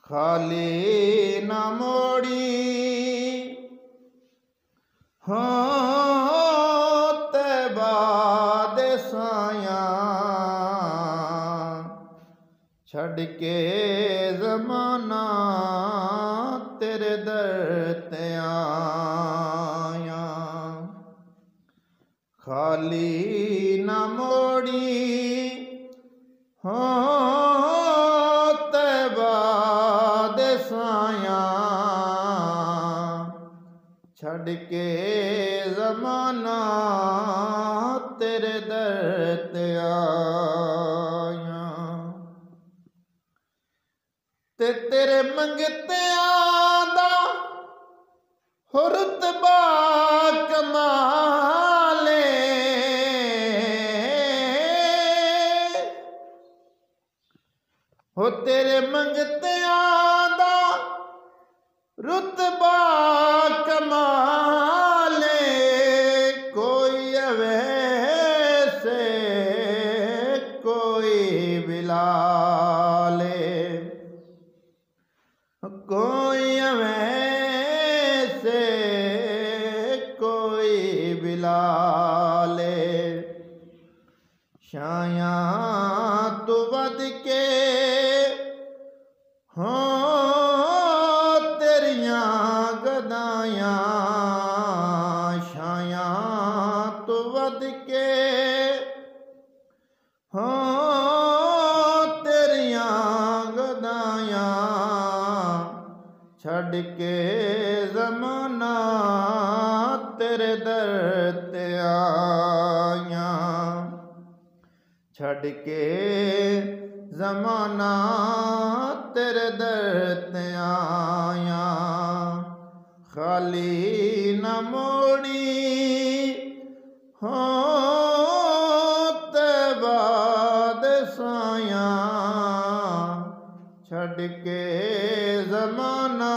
खाली न मोड़ी ते बाद साया छड़ के ज़माना तेरे दर ते आया। खाली न मोड़ी ते बाद साया छड़ के ज़माना तेरे दर ते आया। ते तेरे मंगतियां दा हो रुतबा कमाले हो तेरे मंगतियां दा रुतबा कमाले। कोई अवैसे कोई बिलाले कोई अवैसे कोई बिलाले। शाया तू वध के हो तेरियां गदायां शाया तू वध के हो तेरियां गदायां छड़ के ज़माना तेरे दर ते आया। छड़ के ज़माना तेरे दर ते आया। खाली न मोड़ी ते बाद साया छड़ के ज़माना